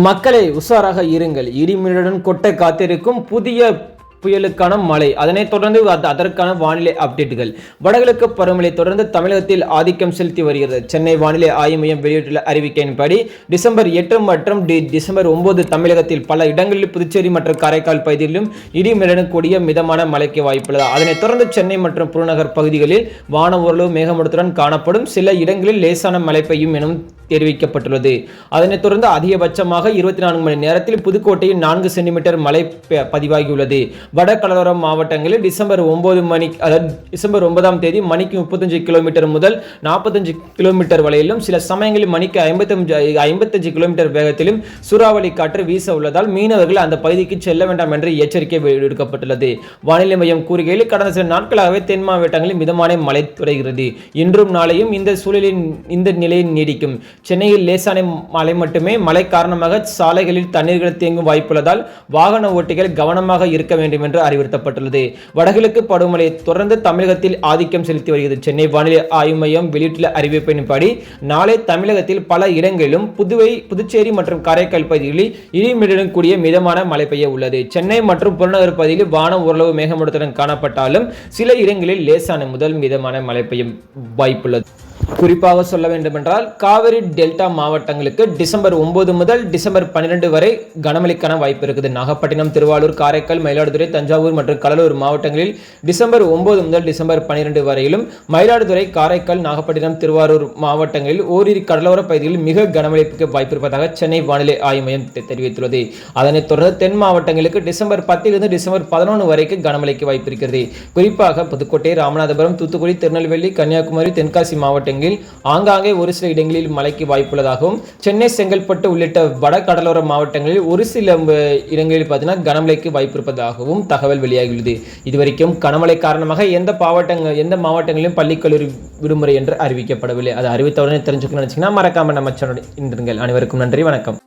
மக்களை உஷாராக இருங்கள். இடிமின்னலுடன் கொட்ட காத்திருக்கும் புதிய புயலுக்கான மழை. அதனைத் தொடர்ந்து அதற்கான வானிலை அப்டேட்டுகள். வடகிழக்கு பருவமழை தொடர்ந்து தமிழகத்தில் ஆதிக்கம் செலுத்தி வருகிறது. சென்னை வானிலை ஆய்வு மையம் வெளியிட்டுள்ள அறிவிக்கையின்படி டிசம்பர் 8 மற்றும் டிசம்பர் 9 தமிழகத்தில் பல இடங்களில் புதுச்சேரி மற்றும் காரைக்கால் பகுதிகளிலும் இடிமின்னலுடன் கூடிய மிதமான மழைக்கு வாய்ப்புள்ளது. அதனைத் தொடர்ந்து சென்னை மற்றும் புறநகர் பகுதிகளில் வானம் ஓரளவு மேகமூட்டத்துடன் காணப்படும். சில இடங்களில் லேசான மழை பெய்யும் எனவும் தெரிவிக்கப்பட்டுள்ளது. அதனைத் தொடர்ந்து அதிகபட்சமாக 24 மணி நேரத்தில் புதுக்கோட்டையில் 4 சென்டிமீட்டர் மழை பதிவாகியுள்ளது. வட கடலோர மாவட்டங்களில் டிசம்பர் 9ஆம் தேதி மணிக்கு 35 கிலோமீட்டர் முதல் 45 கிலோமீட்டர் வரையிலும், சில சமயங்களில் மணிக்கு 55 கிலோமீட்டர் வேகத்திலும் சூறாவளி காற்று வீச உள்ளதால் மீனவர்கள் அந்த பகுதிக்கு செல்ல வேண்டாம் என்று எச்சரிக்கை விடுக்கப்பட்டுள்ளது. வானிலை மையம் கூறுகையில் கடந்த சில நாட்களாகவே தென் மாவட்டங்களில் மிதமான மழை தொடர்கிறது. இன்றும் நாளையும் இந்த நிலை நீடிக்கும். சென்னையில் லேசான மழை மட்டுமே. மழை காரணமாக சாலைகளில் தண்ணீர்கள் தேங்கும் வாய்ப்புள்ளதால் வாகன ஓட்டிகள் கவனமாக இருக்க வேண்டும் என்று அறிவுறுத்தப்பட்டுள்ளது. வடகிழக்கு பருவமழை தொடர்ந்து தமிழகத்தில் ஆதிக்கம் செலுத்தி வருகிறது. சென்னை வானிலை ஆய்வு மையம் வெளியிட்டுள்ள அறிவிப்பின்படி நாளை தமிழகத்தில் பல இடங்களிலும் புதுச்சேரி மற்றும் காரைக்கால் பகுதிகளில் இடிமின்னலுடன் கூடிய மிதமான மழை பெய்ய உள்ளது. சென்னை மற்றும் புறநகர் பகுதியில் வானம் ஓரளவு மேகமூட்டத்துடன் காணப்பட்டாலும் சில இடங்களில் லேசான முதல் மிதமான மழை பெய்ய வாய்ப்புள்ளது. குறிப்பாக சொல்ல வேண்டுமென்றால் காவிரி டெல்டா மாவட்டங்களுக்கு டிசம்பர் 9 முதல் டிசம்பர் 12 வரை கனமழைக்கான வாய்ப்பு இருக்குது. நாகப்பட்டினம், திருவாரூர், காரைக்கால், மயிலாடுதுறை, தஞ்சாவூர் மற்றும் கடலூர் மாவட்டங்களில் டிசம்பர் 9 முதல் டிசம்பர் 12 வரையிலும், மயிலாடுதுறை, காரைக்கால், நாகப்பட்டினம், திருவாரூர் மாவட்டங்களில் ஓரிரு கடலோர பகுதிகளில் மிக கனமழைக்கு வாய்ப்பு இருப்பதாக சென்னை வானிலை ஆய்வு மையம் தெரிவித்துள்ளது. அதனைத் தொடர்ந்து தென் மாவட்டங்களுக்கு டிசம்பர் 10 டிசம்பர் 11 வரைக்கும் கனமழைக்கு வாய்ப்பு இருக்கிறது. குறிப்பாக புதுக்கோட்டை, ராமநாதபுரம், தூத்துக்குடி, திருநெல்வேலி, கன்னியாகுமரி, தென்காசி மாவட்டங்களில் ஆங்காங்கே ஒரு சில இடங்களில் மழைக்கு வாய்ப்புள்ளதாகவும், சென்னை, செங்கல்பட்டு உள்ளிட்ட வட கடலோர மாவட்டங்களில் ஒரு சில இடங்களில் பார்த்தீங்கன்னா கனமழைக்கு வாய்ப்பு இருப்பதாகவும் தகவல் வெளியாகியுள்ளது. இதுவரைக்கும் கனமழை காரணமாக எந்த மாவட்டங்களிலும் பள்ளி கல்லூரி விடுமுறை என்று அறிவிக்கப்படவில்லை. அது அறிவித்தவுடனே தெரிஞ்சுக்கணும்னு நினைச்சீங்கன்னா மறக்காம நம்ம சேனல் இணைந்திருங்கள். அனைவருக்கும் நன்றி, வணக்கம்.